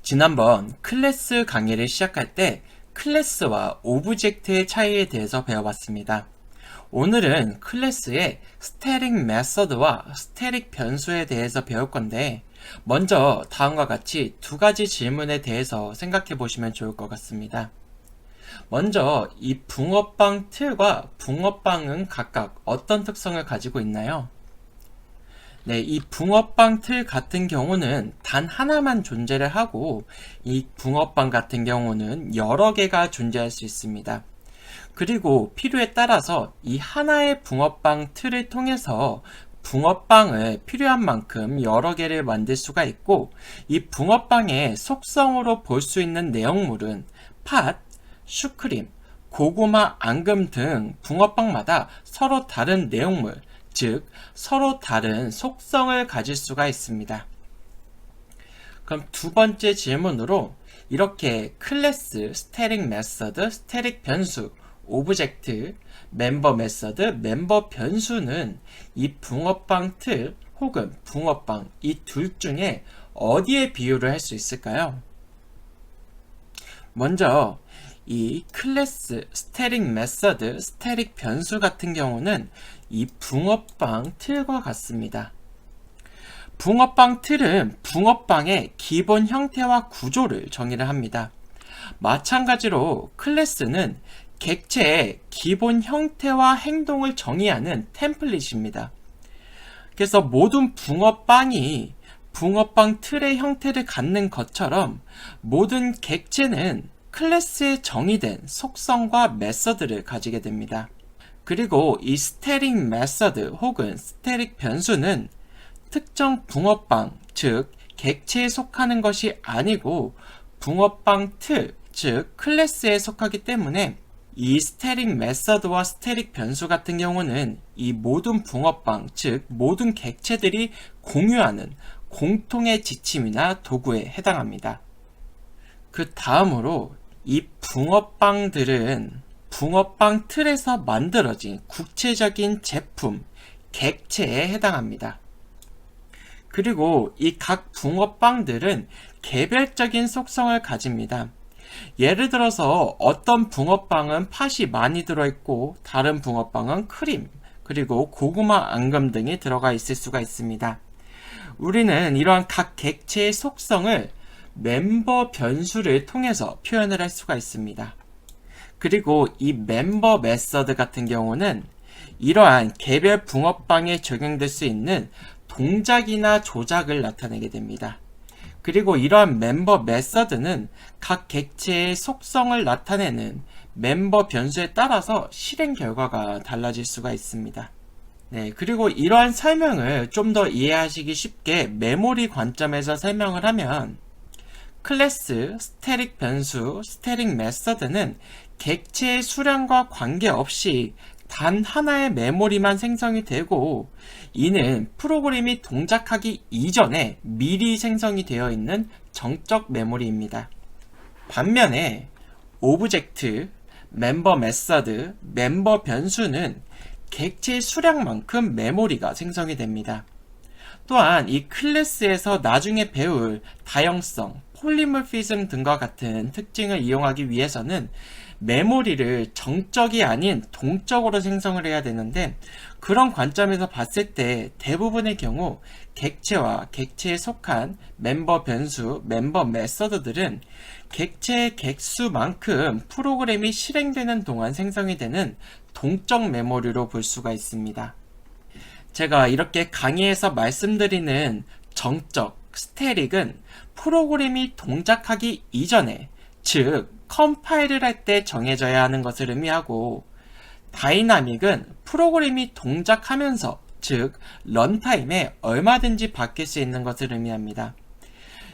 지난번 클래스 강의를 시작할 때 클래스와 오브젝트의 차이에 대해서 배워봤습니다. 오늘은 클래스의 스태틱 메서드와 스태틱 변수에 대해서 배울 건데, 먼저 다음과 같이 두 가지 질문에 대해서 생각해 보시면 좋을 것 같습니다. 먼저 이 붕어빵 틀과 붕어빵은 각각 어떤 특성을 가지고 있나요? 네, 이 붕어빵 틀 같은 경우는 단 하나만 존재를 하고, 이 붕어빵 같은 경우는 여러 개가 존재할 수 있습니다. 그리고 필요에 따라서 이 하나의 붕어빵 틀을 통해서 붕어빵을 필요한 만큼 여러 개를 만들 수가 있고, 이 붕어빵의 속성으로 볼 수 있는 내용물은 팥, 슈크림, 고구마, 앙금 등 붕어빵마다 서로 다른 내용물, 즉 서로 다른 속성을 가질 수가 있습니다. 그럼 두 번째 질문으로 이렇게 클래스, 스태틱 메서드, 스태틱 변수, 오브젝트, 멤버 메서드, 멤버 변수는 이 붕어빵 틀 혹은 붕어빵 이 둘 중에 어디에 비유를 할 수 있을까요? 먼저 이 클래스, 스태틱 메서드, 스태틱 변수 같은 경우는 이 붕어빵 틀과 같습니다. 붕어빵 틀은 붕어빵의 기본 형태와 구조를 정의를 합니다. 마찬가지로 클래스는 객체의 기본 형태와 행동을 정의하는 템플릿입니다. 그래서 모든 붕어빵이 붕어빵 틀의 형태를 갖는 것처럼 모든 객체는 클래스에 정의된 속성과 메서드를 가지게 됩니다. 그리고 이 스태틱 메서드 혹은 스태틱 변수는 특정 붕어빵, 즉 객체에 속하는 것이 아니고 붕어빵 틀, 즉 클래스에 속하기 때문에 이 스태틱 메서드와 스태틱 변수 같은 경우는 이 모든 붕어빵, 즉 모든 객체들이 공유하는 공통의 지침이나 도구에 해당합니다. 그 다음으로 이 붕어빵들은 붕어빵 틀에서 만들어진 구체적인 제품, 객체에 해당합니다. 그리고 이 각 붕어빵들은 개별적인 속성을 가집니다. 예를 들어서 어떤 붕어빵은 팥이 많이 들어있고 다른 붕어빵은 크림, 그리고 고구마, 앙금 등이 들어가 있을 수가 있습니다. 우리는 이러한 각 객체의 속성을 멤버 변수를 통해서 표현을 할 수가 있습니다. 그리고 이 멤버 메서드 같은 경우는 이러한 개별 붕어빵에 적용될 수 있는 동작이나 조작을 나타내게 됩니다. 그리고 이러한 멤버 메서드는 각 객체의 속성을 나타내는 멤버 변수에 따라서 실행 결과가 달라질 수가 있습니다. 네, 그리고 이러한 설명을 좀 더 이해하시기 쉽게 메모리 관점에서 설명을 하면 클래스, 스태틱 변수, 스태틱 메서드는 객체의 수량과 관계없이 단 하나의 메모리만 생성이 되고, 이는 프로그램이 동작하기 이전에 미리 생성이 되어 있는 정적 메모리입니다. 반면에 오브젝트, 멤버 메서드, 멤버 변수는 객체의 수량만큼 메모리가 생성이 됩니다. 또한 이 클래스에서 나중에 배울 다형성, 폴리모피즘 등과 같은 특징을 이용하기 위해서는 메모리를 정적이 아닌 동적으로 생성을 해야 되는데, 그런 관점에서 봤을 때 대부분의 경우 객체와 객체에 속한 멤버 변수, 멤버 메서드들은 객체의 객수만큼 프로그램이 실행되는 동안 생성이 되는 동적 메모리로 볼 수가 있습니다. 제가 이렇게 강의에서 말씀드리는 정적, 스태틱은 프로그램이 동작하기 이전에, 즉 컴파일을 할 때 정해져야 하는 것을 의미하고, 다이나믹은 프로그램이 동작하면서, 즉 런타임에 얼마든지 바뀔 수 있는 것을 의미합니다.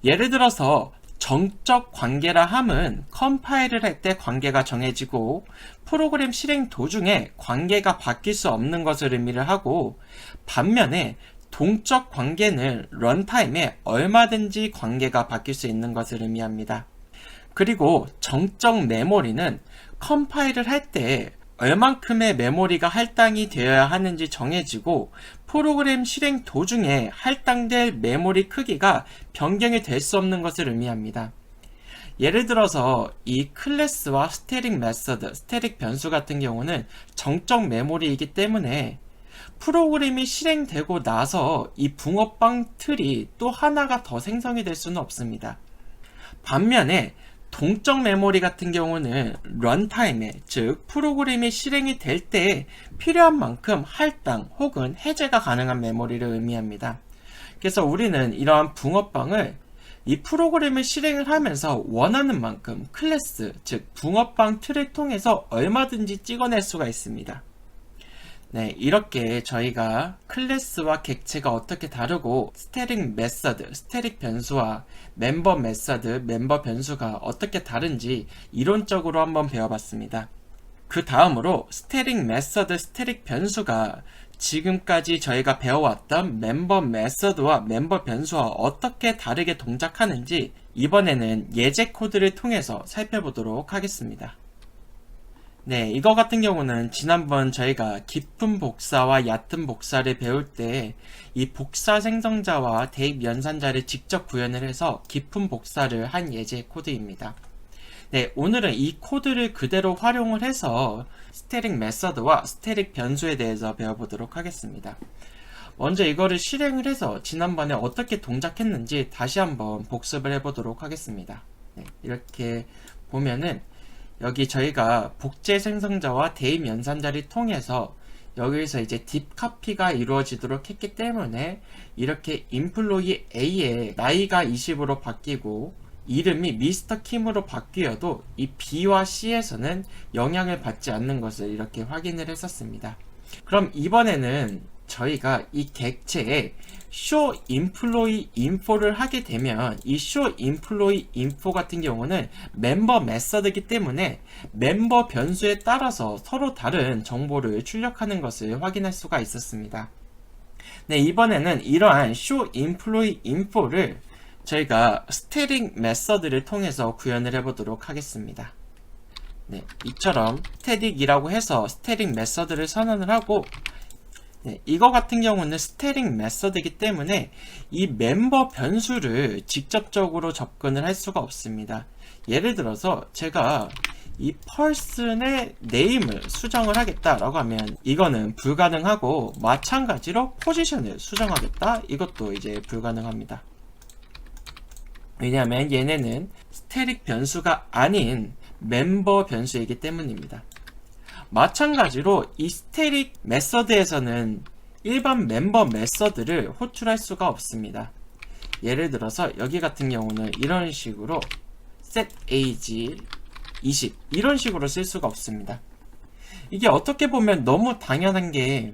예를 들어서 정적 관계라 함은 컴파일을 할 때 관계가 정해지고 프로그램 실행 도중에 관계가 바뀔 수 없는 것을 의미를 하고, 반면에 동적 관계는 런타임에 얼마든지 관계가 바뀔 수 있는 것을 의미합니다. 그리고 정적 메모리는 컴파일을 할 때 얼만큼의 메모리가 할당이 되어야 하는지 정해지고, 프로그램 실행 도중에 할당될 메모리 크기가 변경이 될 수 없는 것을 의미합니다. 예를 들어서 이 클래스와 스태틱 메서드, 스태틱 변수 같은 경우는 정적 메모리이기 때문에 프로그램이 실행되고 나서 이 붕어빵 틀이 또 하나가 더 생성이 될 수는 없습니다. 반면에 동적 메모리 같은 경우는 런타임에, 즉 프로그램이 실행이 될 때 필요한 만큼 할당 혹은 해제가 가능한 메모리를 의미합니다. 그래서 우리는 이러한 붕어빵을 이 프로그램을 실행을 하면서 원하는 만큼 클래스, 즉 붕어빵 틀을 통해서 얼마든지 찍어낼 수가 있습니다. 네, 이렇게 저희가 클래스와 객체가 어떻게 다르고 스태틱 메서드, 스태틱 변수와 멤버 메서드, 멤버 변수가 어떻게 다른지 이론적으로 한번 배워봤습니다. 그 다음으로 스태틱 메서드, 스태틱 변수가 지금까지 저희가 배워왔던 멤버 메서드와 멤버 변수와 어떻게 다르게 동작하는지 이번에는 예제 코드를 통해서 살펴보도록 하겠습니다. 네, 이거 같은 경우는 지난번 저희가 깊은 복사와 얕은 복사를 배울 때 이 복사 생성자와 대입 연산자를 직접 구현을 해서 깊은 복사를 한 예제 코드입니다. 네, 오늘은 이 코드를 그대로 활용을 해서 스태틱 메서드와 스태틱 변수에 대해서 배워보도록 하겠습니다. 먼저 이거를 실행을 해서 지난번에 어떻게 동작했는지 다시 한번 복습을 해보도록 하겠습니다. 네, 이렇게 보면은 여기 저희가 복제 생성자와 대입 연산자를 통해서 여기서 이제 딥 카피가 이루어지도록 했기 때문에 이렇게 인플로이 A의 나이가 20으로 바뀌고 이름이 미스터 킴으로 바뀌어도 이 B와 C에서는 영향을 받지 않는 것을 이렇게 확인을 했었습니다. 그럼 이번에는 저희가 이 객체에 show employee info를 하게 되면 이 show employee info 같은 경우는 멤버 메서드이기 때문에 멤버 변수에 따라서 서로 다른 정보를 출력하는 것을 확인할 수가 있었습니다. 네, 이번에는 이러한 show employee info를 저희가 스태틱 메서드를 통해서 구현을 해보도록 하겠습니다. 네, 이처럼 스태틱이라고 해서 스태틱 메서드를 선언을 하고 네, 이거 같은 경우는 스태틱 메서드이기 때문에 이 멤버 변수를 직접적으로 접근을 할 수가 없습니다. 예를 들어서 제가 이 person의 name을 수정을 하겠다라고 하면 이거는 불가능하고 마찬가지로 포지션을 수정하겠다 이것도 이제 불가능합니다. 왜냐하면 얘네는 스태틱 변수가 아닌 멤버 변수이기 때문입니다. 마찬가지로 이 스태틱 메서드에서는 일반 멤버 메서드를 호출할 수가 없습니다. 예를 들어서 여기 같은 경우는 이런 식으로 set age 20 이런 식으로 쓸 수가 없습니다. 이게 어떻게 보면 너무 당연한 게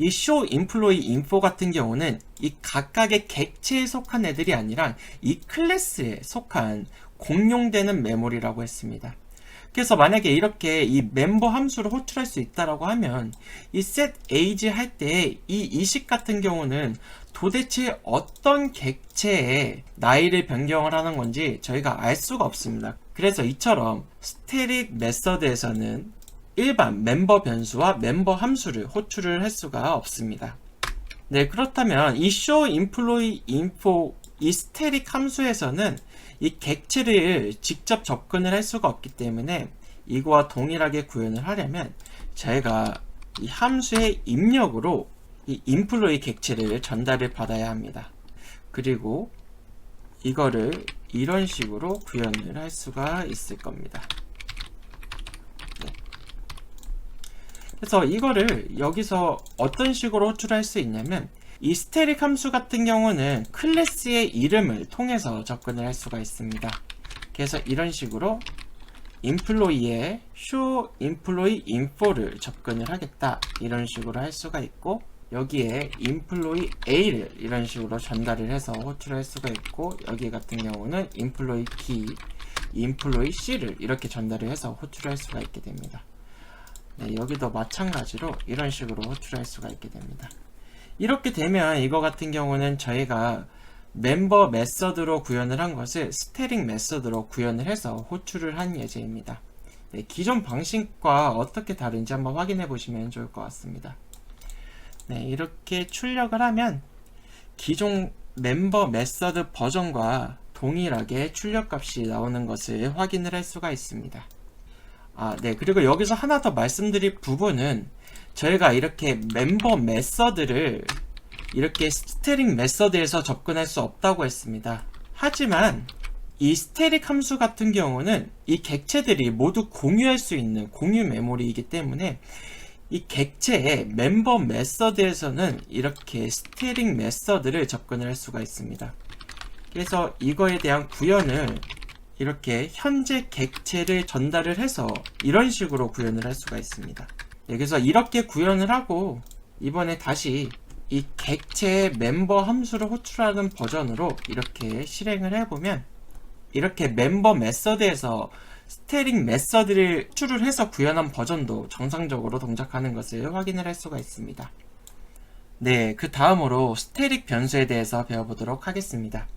이 show employee info 같은 경우는 이 각각의 객체에 속한 애들이 아니라 이 클래스에 속한 공용되는 메모리라고 했습니다. 그래서 만약에 이렇게 이 멤버 함수를 호출할 수 있다라고 하면 이 set age 할 때 이 이식 같은 경우는 도대체 어떤 객체의 나이를 변경을 하는 건지 저희가 알 수가 없습니다. 그래서 이처럼 스태틱 메서드에서는 일반 멤버 변수와 멤버 함수를 호출을 할 수가 없습니다. 네, 그렇다면 이 show employee info 이 스태틱 함수에서는 이 객체를 직접 접근을 할 수가 없기 때문에 이거와 동일하게 구현을 하려면 저희가 이 함수의 입력으로 이 employee 객체를 전달을 받아야 합니다. 그리고 이거를 이런 식으로 구현을 할 수가 있을 겁니다. 네. 그래서 이거를 여기서 어떤 식으로 호출할 수 있냐면 이 스태틱 함수 같은 경우는 클래스의 이름을 통해서 접근을 할 수가 있습니다. 그래서 이런 식으로 employee의 show employee info를 접근을 하겠다 이런 식으로 할 수가 있고 여기에 employee A를 이런 식으로 전달을 해서 호출할 수가 있고 여기 같은 경우는 employee B, employee C를 이렇게 전달을 해서 호출할 수가 있게 됩니다. 네, 여기도 마찬가지로 이런 식으로 호출할 수가 있게 됩니다. 이렇게 되면 이거 같은 경우는 저희가 멤버 메서드로 구현을 한 것을 스태틱 메서드로 구현을 해서 호출을 한 예제입니다. 네, 기존 방식과 어떻게 다른지 한번 확인해 보시면 좋을 것 같습니다. 네, 이렇게 출력을 하면 기존 멤버 메서드 버전과 동일하게 출력값이 나오는 것을 확인을 할 수가 있습니다. 네. 그리고 여기서 하나 더 말씀드릴 부분은 저희가 이렇게 멤버 메서드를 이렇게 스태릭 메서드에서 접근할 수 없다고 했습니다. 하지만 이 스태릭 함수 같은 경우는 이 객체들이 모두 공유할 수 있는 공유 메모리이기 때문에 이 객체의 멤버 메서드에서는 이렇게 스태릭 메서드를 접근을 할 수가 있습니다. 그래서 이거에 대한 구현을 이렇게 현재 객체를 전달을 해서 이런 식으로 구현을 할 수가 있습니다. 그래서 이렇게 구현을 하고 이번에 다시 이 객체의 멤버 함수를 호출하는 버전으로 이렇게 실행을 해보면 이렇게 멤버 메서드에서 스태릭 메서드를 호출을 해서 구현한 버전도 정상적으로 동작하는 것을 확인을 할 수가 있습니다. 네, 그 다음으로 스태릭 변수에 대해서 배워보도록 하겠습니다.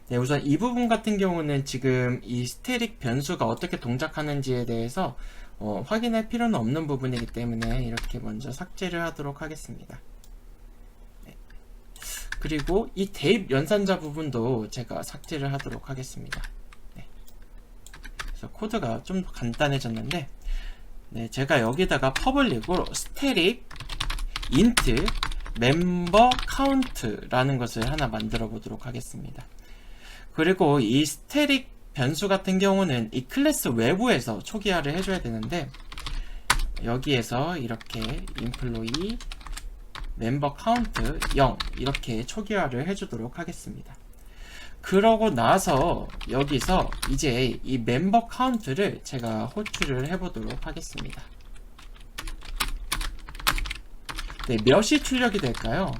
네, 우선 이 부분 같은 경우는 지금 이 스태릭 변수가 어떻게 동작하는지에 대해서 확인할 필요는 없는 부분이기 때문에 이렇게 먼저 삭제를 하도록 하겠습니다. 네. 그리고 이 대입 연산자 부분도 제가 삭제를 하도록 하겠습니다. 네. 그래서 코드가 좀 더 간단해졌는데, 네, 제가 여기다가 퍼블릭으로 스태릭 인트 멤버 카운트라는 것을 하나 만들어 보도록 하겠습니다. 그리고 이 스태릭 변수 같은 경우는 이 클래스 외부에서 초기화를 해줘야 되는데, 여기에서 이렇게 employee member count 0 이렇게 초기화를 해주도록 하겠습니다. 그러고 나서 여기서 이제 이 member count를 제가 호출을 해보도록 하겠습니다. 네, 몇이 출력이 될까요?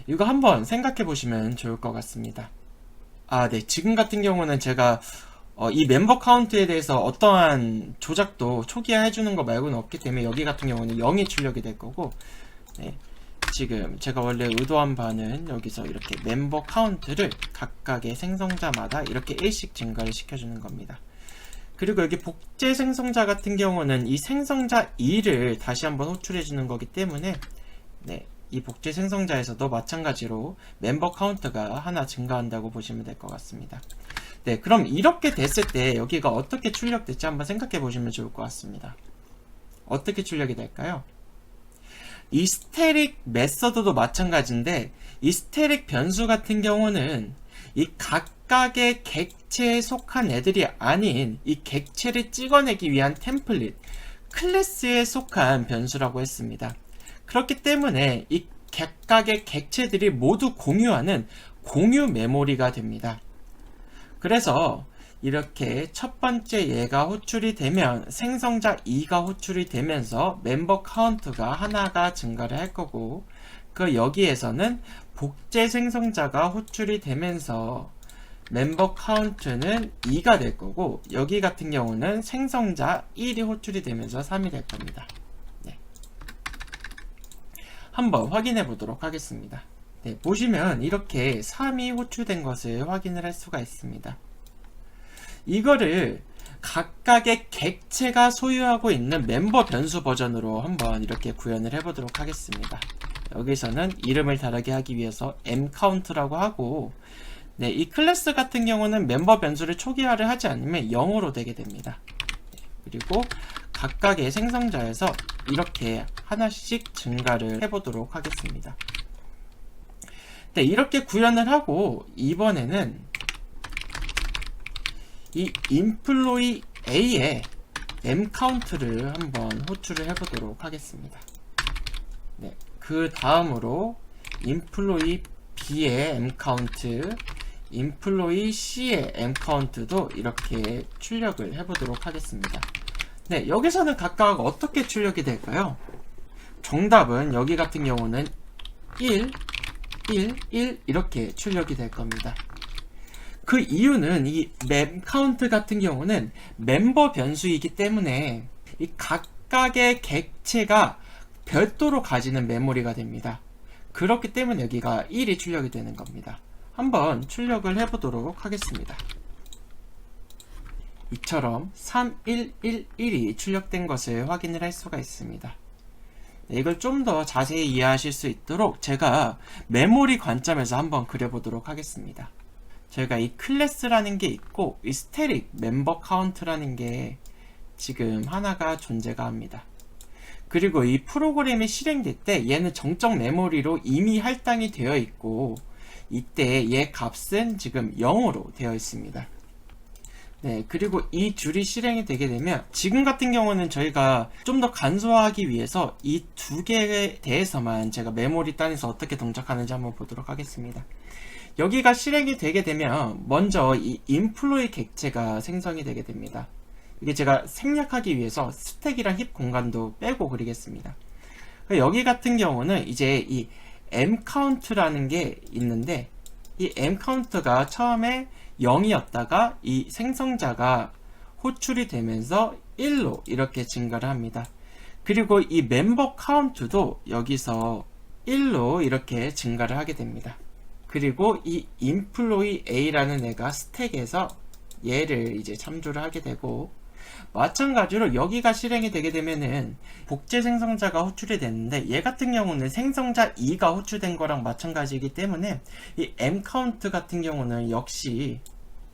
이거 한번 생각해 보시면 좋을 것 같습니다. 네. 지금 같은 경우는 제가 이 멤버 카운트에 대해서 어떠한 조작도 초기화 해주는 거 말고는 없기 때문에 여기 같은 경우는 0이 출력이 될 거고, 네. 지금 제가 원래 의도한 바는 여기서 이렇게 멤버 카운트를 각각의 생성자마다 이렇게 1씩 증가를 시켜주는 겁니다. 그리고 여기 복제 생성자 같은 경우는 이 생성자 2를 다시 한번 호출해주는 거기 때문에, 네. 이 복제 생성자에서도 마찬가지로 멤버 카운트가 하나 증가한다고 보시면 될 것 같습니다. 네, 그럼 이렇게 됐을 때 여기가 어떻게 출력될지 한번 생각해 보시면 좋을 것 같습니다. 어떻게 출력이 될까요? 이 스태릭 메서드도 마찬가지인데, 이 스태릭 변수 같은 경우는 이 각각의 객체에 속한 애들이 아닌 이 객체를 찍어내기 위한 템플릿, 클래스에 속한 변수라고 했습니다. 그렇기 때문에 이 각각의 객체들이 모두 공유하는 공유 메모리가 됩니다. 그래서 이렇게 첫 번째 얘가 호출이 되면 생성자 2가 호출이 되면서 멤버 카운트가 하나가 증가를 할 거고, 그 여기에서는 복제 생성자가 호출이 되면서 멤버 카운트는 2가 될 거고, 여기 같은 경우는 생성자 1이 호출이 되면서 3이 될 겁니다. 한번 확인해 보도록 하겠습니다. 네, 보시면 이렇게 3이 호출된 것을 확인을 할 수가 있습니다. 이거를 각각의 객체가 소유하고 있는 멤버 변수 버전으로 한번 이렇게 구현을 해 보도록 하겠습니다. 여기서는 이름을 다르게 하기 위해서 mcount라고 하고, 네, 이 클래스 같은 경우는 멤버 변수를 초기화를 하지 않으면 0으로 되게 됩니다. 네, 그리고 각각의 생성자에서 이렇게 하나씩 증가를 해보도록 하겠습니다. 네, 이렇게 구현을 하고 이번에는 이 employee A의 mcount를 한번 호출을 해보도록 하겠습니다. 네, 그 다음으로 employee B의 mcount, employee C의 mcount도 이렇게 출력을 해보도록 하겠습니다. 네, 여기서는 각각 어떻게 출력이 될까요? 정답은 여기 같은 경우는 1, 1, 1 이렇게 출력이 될 겁니다. 그 이유는 이 mcount 같은 경우는 멤버 변수이기 때문에 이 각각의 객체가 별도로 가지는 메모리가 됩니다. 그렇기 때문에 여기가 1이 출력이 되는 겁니다. 한번 출력을 해보도록 하겠습니다. 이처럼 3111이 출력된 것을 확인을 할 수가 있습니다. 네, 이걸 좀 더 자세히 이해하실 수 있도록 제가 메모리 관점에서 한번 그려보도록 하겠습니다. 저희가 이 클래스라는 게 있고 이 스태틱 멤버 카운트라는 게 지금 하나가 존재가 합니다. 그리고 이 프로그램이 실행될 때 얘는 정적 메모리로 이미 할당이 되어 있고 이때 얘 값은 지금 0으로 되어 있습니다. 네, 그리고 이 줄이 실행이 되게 되면 지금 같은 경우는 저희가 좀 더 간소화하기 위해서 이 두 개에 대해서만 제가 메모리 단에서 어떻게 동작하는지 한번 보도록 하겠습니다. 여기가 실행이 되게 되면 먼저 이 인플로이 객체가 생성이 되게 됩니다. 이게 제가 생략하기 위해서 스택이랑 힙 공간도 빼고 그리겠습니다. 여기 같은 경우는 이제 이 mCount라는 게 있는데 이 mCount가 처음에 0이었다가 이 생성자가 호출이 되면서 1로 이렇게 증가를 합니다. 그리고 이 멤버 카운트도 여기서 1로 이렇게 증가를 하게 됩니다. 그리고 이 employee A라는 애가 스택에서 얘를 이제 참조를 하게 되고 마찬가지로 여기가 실행이 되게 되면은 복제 생성자가 호출이 됐는데 얘 같은 경우는 생성자 2가 호출된 거랑 마찬가지이기 때문에 이 mCount 같은 경우는 역시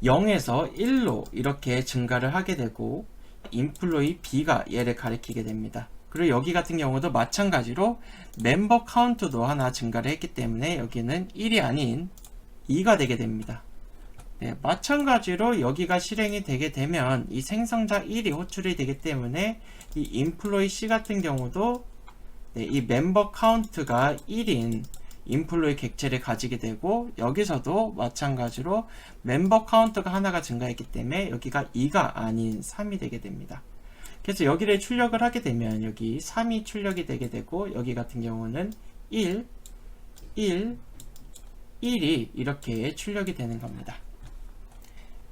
0에서 1로 이렇게 증가를 하게 되고 employee B가 얘를 가리키게 됩니다. 그리고 여기 같은 경우도 마찬가지로 멤버 카운트도 하나 증가를 했기 때문에 여기는 1이 아닌 2가 되게 됩니다. 네, 마찬가지로 여기가 실행이 되게 되면 이 생성자 1이 호출이 되기 때문에 이 employee C 같은 경우도 네, 이 멤버 카운트가 1인 employee 객체를 가지게 되고 여기서도 마찬가지로 멤버 카운트가 하나가 증가했기 때문에 여기가 2가 아닌 3이 되게 됩니다. 그래서 여기를 출력을 하게 되면 여기 3이 출력이 되게 되고 여기 같은 경우는 1, 1, 1이 이렇게 출력이 되는 겁니다.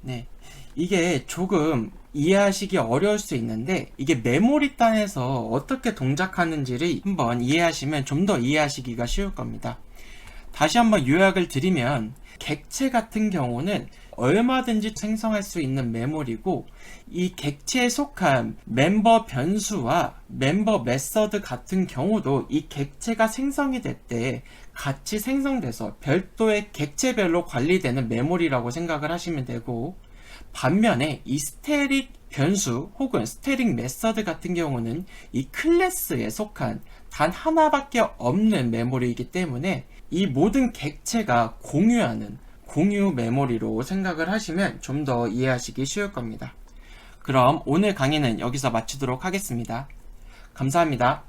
네, 이게 조금 이해하시기 어려울 수 있는데 이게 메모리 단에서 어떻게 동작하는지를 한번 이해하시면 좀 더 이해하시기가 쉬울 겁니다. 다시 한번 요약을 드리면 객체 같은 경우는 얼마든지 생성할 수 있는 메모리고 이 객체에 속한 멤버 변수와 멤버 메서드 같은 경우도 이 객체가 생성이 될 때 같이 생성돼서 별도의 객체별로 관리되는 메모리라고 생각을 하시면 되고 반면에 이 스태틱 변수 혹은 스태틱 메서드 같은 경우는 이 클래스에 속한 단 하나밖에 없는 메모리이기 때문에 이 모든 객체가 공유하는 공유 메모리로 생각을 하시면 좀 더 이해하시기 쉬울 겁니다. 그럼 오늘 강의는 여기서 마치도록 하겠습니다. 감사합니다.